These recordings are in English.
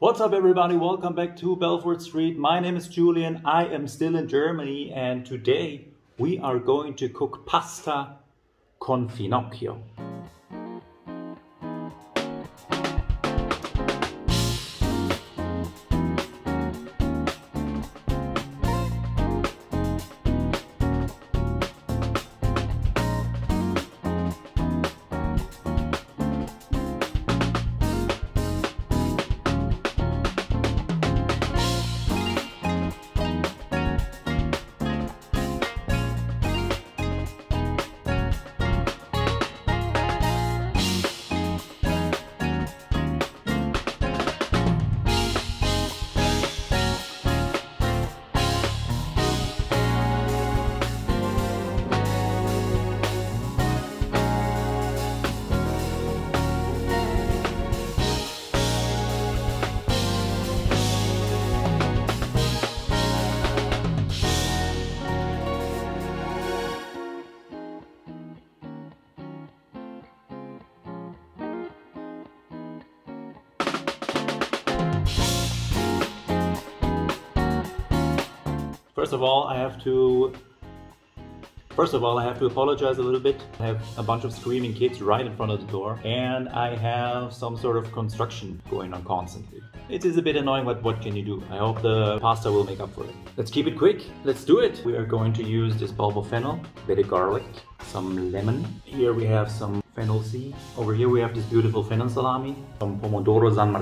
What's up everybody, welcome back to Belfort Street. My name is Julian, I am still in Germany and today we are going to cook pasta con Finocchio. First of all, I have to apologize a little bit. I have a bunch of screaming kids right in front of the door and I have some sort of construction going on constantly. It is a bit annoying, but what can you do? I hope the pasta will make up for it. Let's keep it quick. Let's do it. We are going to use this bulb of fennel, a bit of garlic, some lemon. Here we have some fennel seed. Over here we have this beautiful fennel salami, some pomodoro San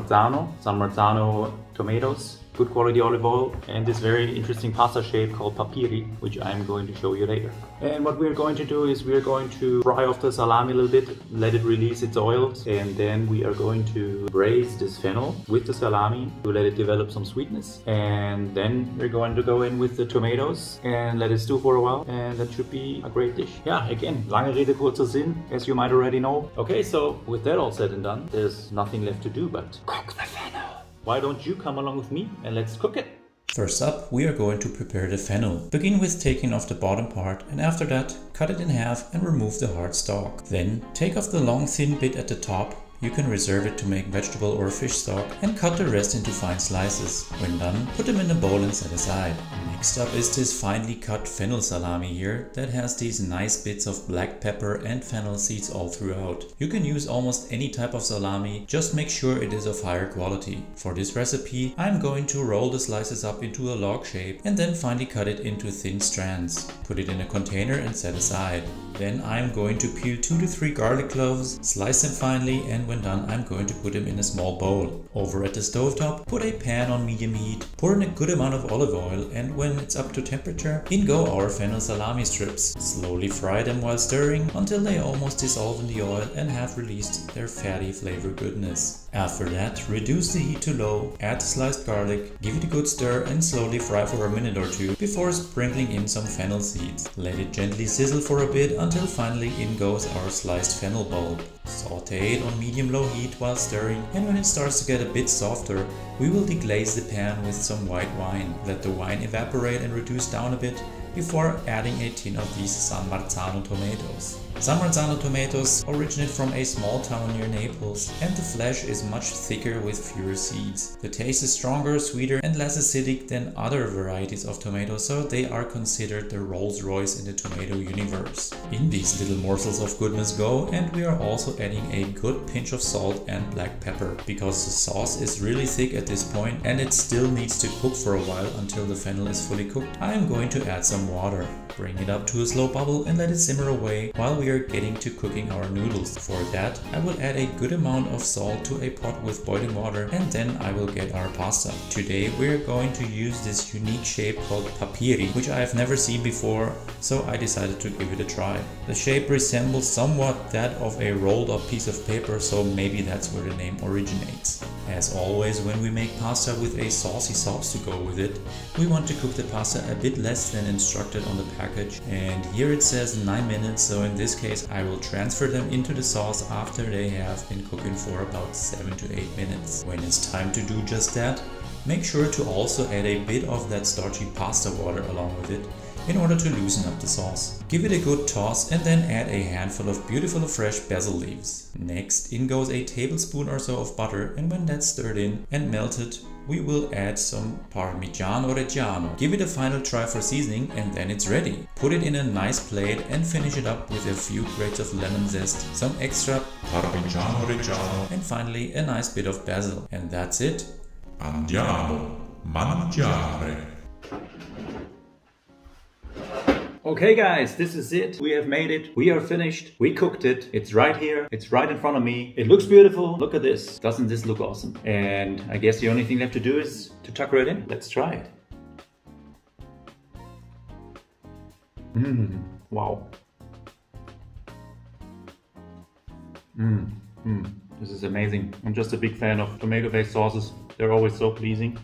Marzano tomatoes, good quality olive oil, and this very interesting pasta shape called Papiri, which I'm going to show you later. And what we're going to do is we're going to fry off the salami a little bit, let it release its oils, and then we are going to braise this fennel with the salami to let it develop some sweetness. And then we're going to go in with the tomatoes and let it stew for a while, and that should be a great dish. Yeah, again, lange Rede, kurzer Sinn, as you might already know. Okay, so with that all said and done, there's nothing left to do but cook the fennel. Why don't you come along with me and let's cook it? First up, we are going to prepare the fennel. Begin with taking off the bottom part and after that, cut it in half and remove the hard stalk. Then, take off the long thin bit at the top. You can reserve it to make vegetable or fish stock and cut the rest into fine slices. When done, put them in a bowl and set aside. Next up is this finely cut fennel salami here that has these nice bits of black pepper and fennel seeds all throughout. You can use almost any type of salami, just make sure it is of higher quality. For this recipe, I'm going to roll the slices up into a log shape and then finely cut it into thin strands. Put it in a container and set aside. Then I'm going to peel 2 to 3 garlic cloves, slice them finely, and when done I'm going to put them in a small bowl. Over at the stovetop, put a pan on medium heat, pour in a good amount of olive oil, and when it's up to temperature, in go our fennel salami strips. Slowly fry them while stirring until they almost dissolve in the oil and have released their fatty flavor goodness. After that, reduce the heat to low, add the sliced garlic, give it a good stir and slowly fry for a minute or two before sprinkling in some fennel seeds. Let it gently sizzle for a bit until finally in goes our sliced fennel bulb. Saute it on medium-low heat while stirring, and when it starts to get a bit softer, we will deglaze the pan with some white wine. Let the wine evaporate and reduce down a bit before adding a tin of these San Marzano tomatoes. San Marzano tomatoes originate from a small town near Naples, and the flesh is much thicker with fewer seeds. The taste is stronger, sweeter and less acidic than other varieties of tomatoes, so they are considered the Rolls-Royce in the tomato universe. In these little morsels of goodness go, and we are also adding a good pinch of salt and black pepper, because the sauce is really thick at this point and it still needs to cook for a while until the fennel is fully cooked. I am going to add some water. Bring it up to a slow bubble and let it simmer away while we are getting to cooking our noodles. For that, I will add a good amount of salt to a pot with boiling water and then I will get our pasta. Today we are going to use this unique shape called Papiri, which I have never seen before, so I decided to give it a try. The shape resembles somewhat that of a rolled up piece of paper, so maybe that's where the name originates. As always, when we make pasta with a saucy sauce to go with it, we want to cook the pasta a bit less than instructed on the package, and here it says 9 minutes, so in this case I will transfer them into the sauce after they have been cooking for about 7 to 8 minutes. When it's time to do just that, make sure to also add a bit of that starchy pasta water along with it, in order to loosen up the sauce. Give it a good toss and then add a handful of beautiful fresh basil leaves. Next, in goes a tablespoon or so of butter, and when that's stirred in and melted, we will add some Parmigiano Reggiano. Give it a final try for seasoning and then it's ready. Put it in a nice plate and finish it up with a few grates of lemon zest, some extra Parmigiano Reggiano, and finally a nice bit of basil. And that's it. Andiamo mangiare. Okay guys, this is it. We have made it. We are finished. We cooked it. It's right here. It's right in front of me. It looks beautiful. Look at this. Doesn't this look awesome? And I guess the only thing left to do is to tuck it in. Let's try it. Wow. This is amazing. I'm just a big fan of tomato-based sauces. They're always so pleasing.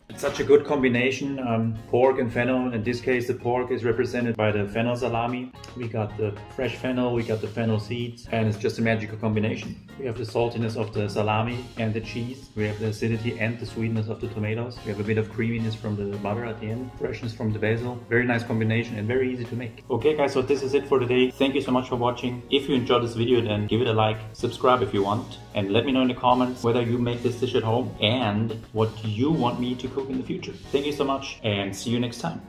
It's such a good combination, pork and fennel. In this case, the pork is represented by the fennel salami. We got the fresh fennel, we got the fennel seeds, and it's just a magical combination. We have the saltiness of the salami and the cheese. We have the acidity and the sweetness of the tomatoes. We have a bit of creaminess from the butter at the end, freshness from the basil. Very nice combination and very easy to make. Okay guys, so this is it for today. Thank you so much for watching. If you enjoyed this video, then give it a like, subscribe if you want, and let me know in the comments whether you make this dish at home and what you want me to cook in the future. Thank you so much and see you next time.